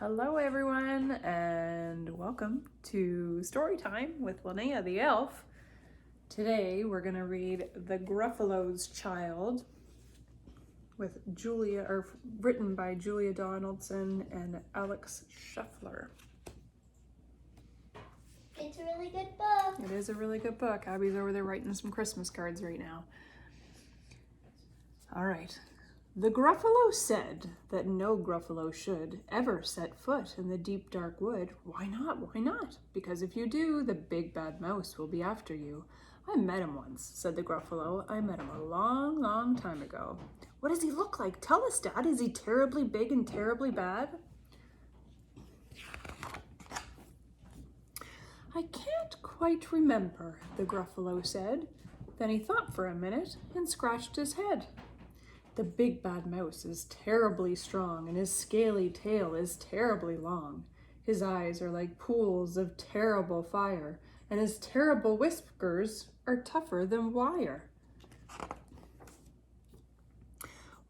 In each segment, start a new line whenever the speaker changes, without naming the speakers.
Hello everyone and welcome to Storytime with Linnea the Elf. Today we're going to read The Gruffalo's Child written by Julia Donaldson and Alex Scheffler.
It's a really good book.
It is a really good book. Abby's over there writing some Christmas cards right now. All right. The Gruffalo said that no Gruffalo should ever set foot in the deep dark wood. Why not? Why not? Because if you do, the big bad mouse will be after you. I met him once, said the Gruffalo. I met him a long, long time ago. What does he look like? Tell us, Dad. Is he terribly big and terribly bad? I can't quite remember, the Gruffalo said. Then he thought for a minute and scratched his head. The big bad mouse is terribly strong, and his scaly tail is terribly long. His eyes are like pools of terrible fire, and his terrible whiskers are tougher than wire.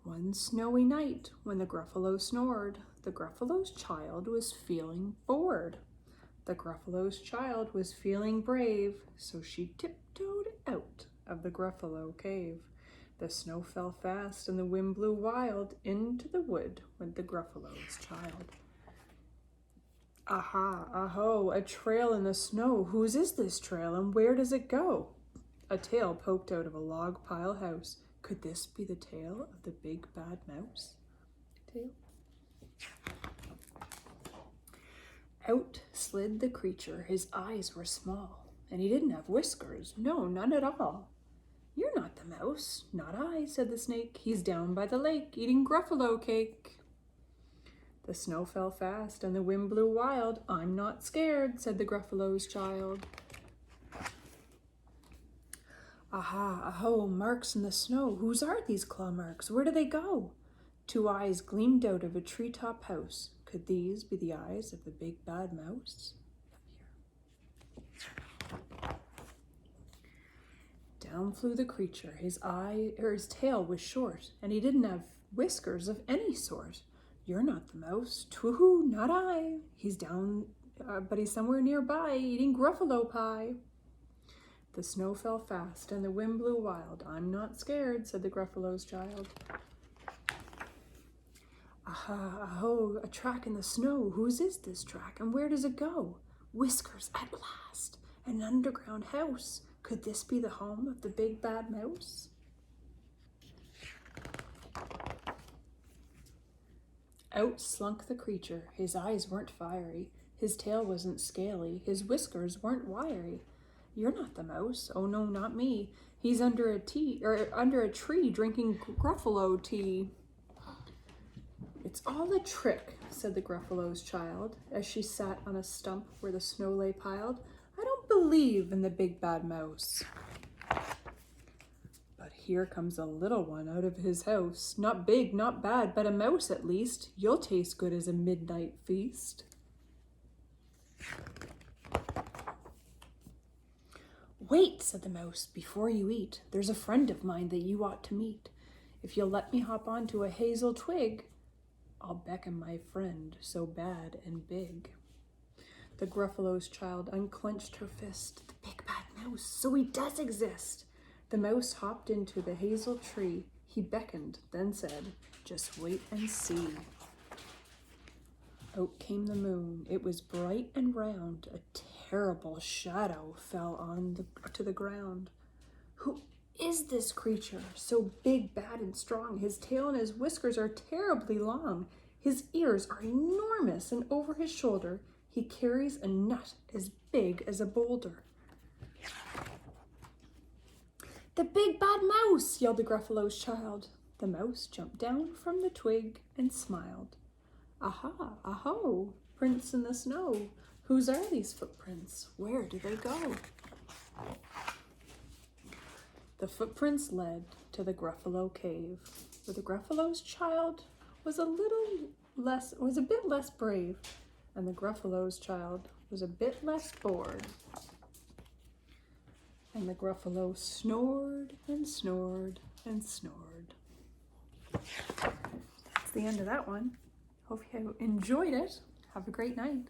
One snowy night, when the Gruffalo snored, the Gruffalo's child was feeling bored. The Gruffalo's child was feeling brave, so she tiptoed out of the Gruffalo cave. The snow fell fast and the wind blew wild. Into the wood went the Gruffalo's child. Aha, aho, a trail in the snow. Whose is this trail and where does it go? A tail poked out of a log pile house. Could this be the tail of the big bad mouse? Tail. Out slid the creature. His eyes were small, and he didn't have whiskers. No, none at all. You're not the mouse. Not I, said the snake. He's down by the lake eating Gruffalo cake. The snow fell fast and the wind blew wild. I'm not scared, said the Gruffalo's child. Aha, aho, marks in the snow. Whose are these claw marks? Where do they go? Two eyes gleamed out of a treetop house. Could these be the eyes of the big bad mouse? Down flew the creature. His tail was short, and he didn't have whiskers of any sort. You're not the mouse. Twoo-hoo, not I. He's down, but he's somewhere nearby, eating Gruffalo pie. The snow fell fast, and the wind blew wild. I'm not scared, said the Gruffalo's child. Aha, aho, a track in the snow. Whose is this track, and where does it go? Whiskers at last, an underground house. Could this be the home of the big bad mouse? Out slunk the creature. His eyes weren't fiery. His tail wasn't scaly. His whiskers weren't wiry. You're not the mouse. Oh no, not me. He's under a tree drinking Gruffalo tea. It's all a trick, said the Gruffalo's child, as she sat on a stump where the snow lay piled. I don't believe in the big bad mouse. But here comes a little one out of his house. Not big, not bad, but a mouse at least. You'll taste good as a midnight feast. Wait, said the mouse, before you eat. There's a friend of mine that you ought to meet. If you'll let me hop onto a hazel twig, I'll beckon my friend so bad and big. The Gruffalo's child unclenched her fist. The big bad mouse, so he does exist. The mouse hopped into the hazel tree. He beckoned, then said, just wait and see. Out came the moon. It was bright and round. A terrible shadow fell to the ground. Who is this creature, so big, bad, and strong? His tail and his whiskers are terribly long. His ears are enormous, and over his shoulder he carries a nut as big as a boulder. The big bad mouse, yelled the Gruffalo's child. The mouse jumped down from the twig and smiled. Aha, aho, prints in the snow. Whose are these footprints? Where do they go? The footprints led to the Gruffalo cave, where the Gruffalo's child was a bit less brave, and the Gruffalo's child was a bit less bored. And the Gruffalo snored and snored and snored. That's the end of that one. Hope you enjoyed it. Have a great night.